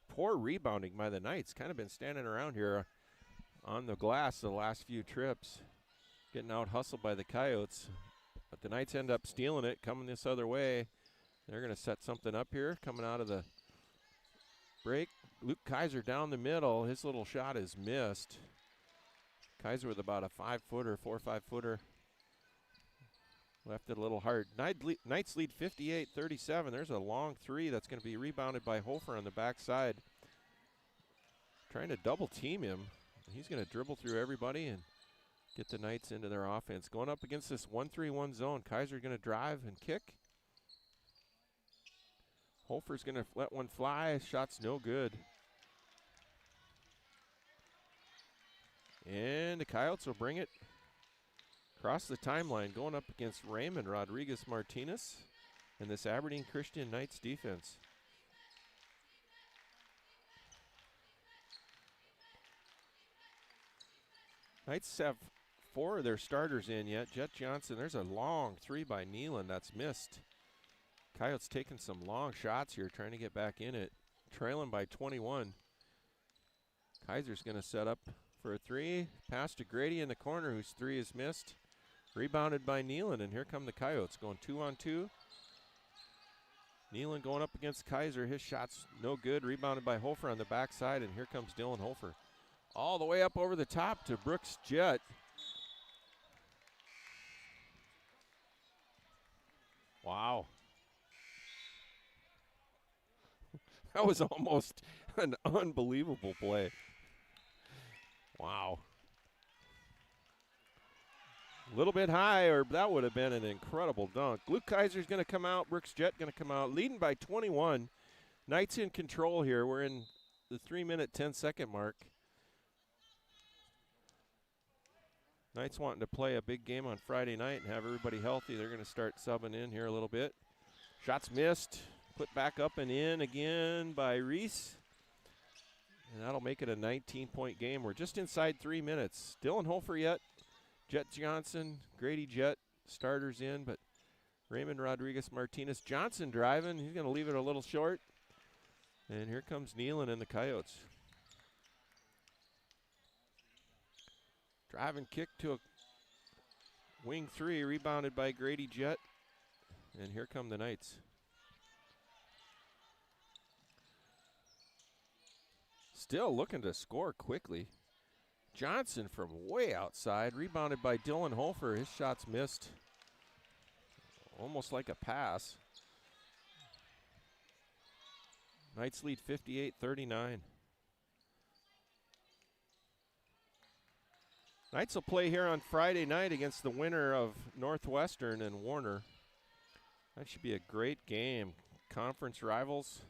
Poor rebounding by the Knights. Kind of been standing around here on the glass the last few trips. Getting out hustled by the Coyotes. But the Knights end up stealing it, coming this other way. They're going to set something up here, coming out of the break. Luke Kaiser down the middle. His little shot is missed. Kaiser with about a 5-footer, 4 or 5-footer. Left it a little hard. Knights lead 58-37. There's a long three that's going to be rebounded by Hofer on the backside. Trying to double team him. He's going to dribble through everybody and get the Knights into their offense. Going up against this 1-3-1 zone. Kaiser going to drive and kick. Hofer's going to let one fly. Shot's no good. And the Coyotes will bring it across the timeline, going up against Raymond Rodriguez-Martinez and this Aberdeen Christian Knights defense. Knights have 4 of their starters in yet. Jet Johnson, there's a long 3 by Nealon that's missed. Coyotes taking some long shots here, trying to get back in it. Trailing by 21. Kaiser's going to set up for a 3. Pass to Grady in the corner, whose 3 is missed. Rebounded by Nealon, and here come the Coyotes going 2-on-2. Nealon going up against Kaiser. His shot's no good. Rebounded by Hofer on the backside, and here comes Dylan Hofer. All the way up over the top to Brooks Jett. Wow. That was almost an unbelievable play. Wow. A little bit high, or that would have been an incredible dunk. Luke Kaiser's going to come out. Brooks Jett going to come out, leading by 21. Knights in control here. We're in the 3-minute, 10-second mark. Knights wanting to play a big game on Friday night and have everybody healthy. They're going to start subbing in here a little bit. Shots missed. Put back up and in again by Reese. And that'll make it a 19-point game. We're just inside 3 minutes. Dylan Hofer yet. Jet Johnson, Grady Jett, starters in, but Raymond Rodriguez-Martinez. Johnson driving. He's going to leave it a little short. And here comes Nealon and the Coyotes. Driving kick to a wing 3, rebounded by Grady Jett. And here come the Knights. Still looking to score quickly. Johnson from way outside, rebounded by Dylan Hofer. His shot's missed. Almost like a pass. Knights lead 58-39. Knights will play here on Friday night against the winner of Northwestern and Warner. That should be a great game. Conference rivals.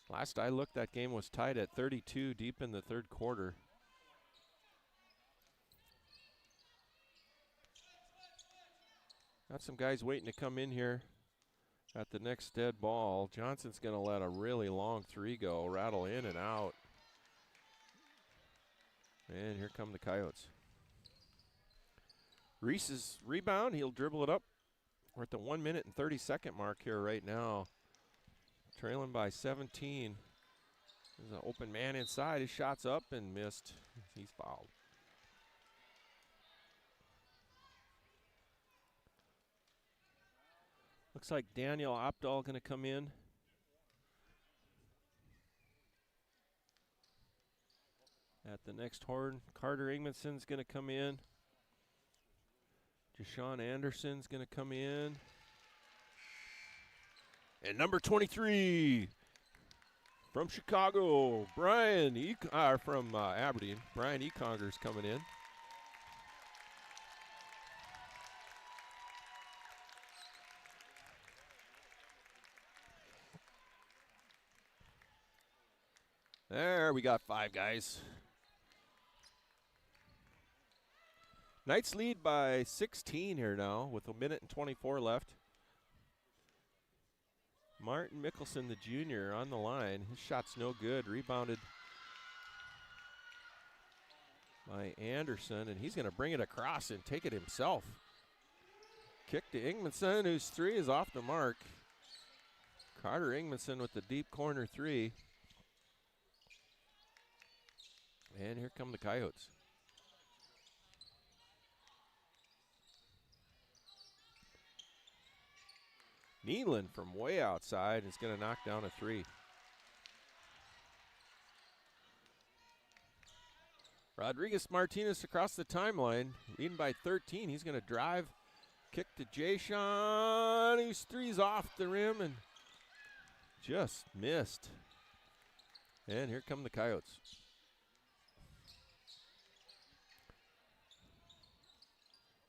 Last I looked, that game was tied at 32 deep in the third quarter. Got some guys waiting to come in here at the next dead ball. Johnson's going to let a really long 3 go, rattle in and out. And here come the Coyotes. Reese's rebound, he'll dribble it up. We're at the 1-minute and 30-second mark here right now. Trailing by 17. There's an open man inside. His shot's up and missed. He's fouled. Looks like Daniel Opdahl going to come in. At the next horn, Carter Ingmanson's going to come in. Jashawn Anderson's going to come in. And number 23 from Chicago, from Aberdeen, Brian Econger's coming in. There, we got 5 guys. Knights lead by 16 here now with 1-minute and 24 left. Martin Mickelson, the junior, on the line. His shot's no good. Rebounded by Anderson, and he's going to bring it across and take it himself. Kick to Ingmanson, whose 3 is off the mark. Carter Ingmanson with the deep corner 3. And here come the Coyotes. Nealon from way outside is going to knock down a 3. Rodriguez-Martinez across the timeline, leading by 13. He's going to drive, kick to Jay-Sean, whose 3's off the rim and just missed. And here come the Coyotes.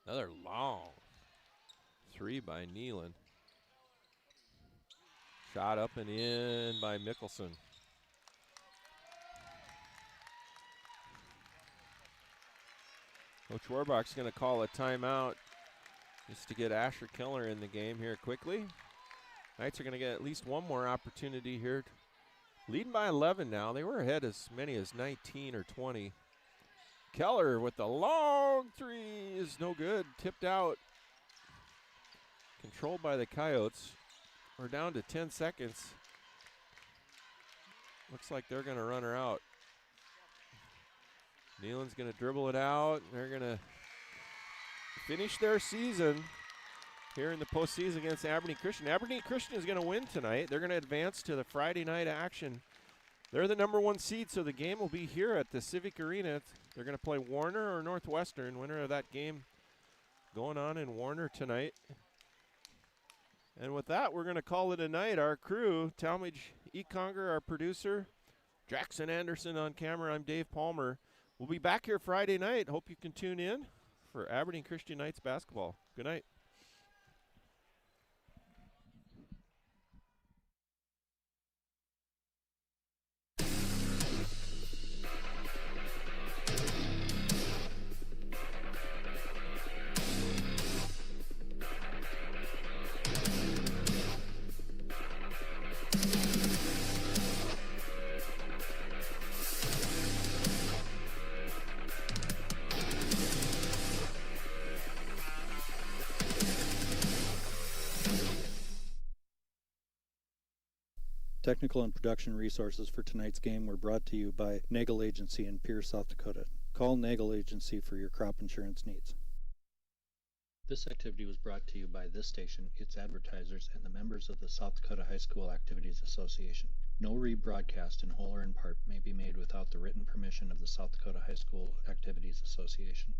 Another long 3 by Nealon. Shot up and in by Mickelson. Coach Warbach's going to call a timeout just to get Asher Keller in the game here quickly. Knights are going to get at least one more opportunity here. Leading by 11 now. They were ahead as many as 19 or 20. Keller with the long three is no good. Tipped out. Controlled by the Coyotes. We're down to 10 seconds. Looks like they're going to run her out. Nealon's going to dribble it out. They're going to finish their season here in the postseason against Aberdeen Christian. Aberdeen Christian is going to win tonight. They're going to advance to the Friday night action. They're the #1 seed, so the game will be here at the Civic Arena. They're going to play Warner or Northwestern. Winner of that game going on in Warner tonight. And with that, we're going to call it a night. Our crew, Talmadge Econger, our producer, Jackson Anderson on camera. I'm Dave Palmer. We'll be back here Friday night. Hope you can tune in for Aberdeen Christian Knights basketball. Good night. Technical and production resources for tonight's game were brought to you by Nagel Agency in Pierce, South Dakota. Call Nagel Agency for your crop insurance needs. This activity was brought to you by this station, its advertisers, and the members of the South Dakota High School Activities Association. No rebroadcast in whole or in part may be made without the written permission of the South Dakota High School Activities Association.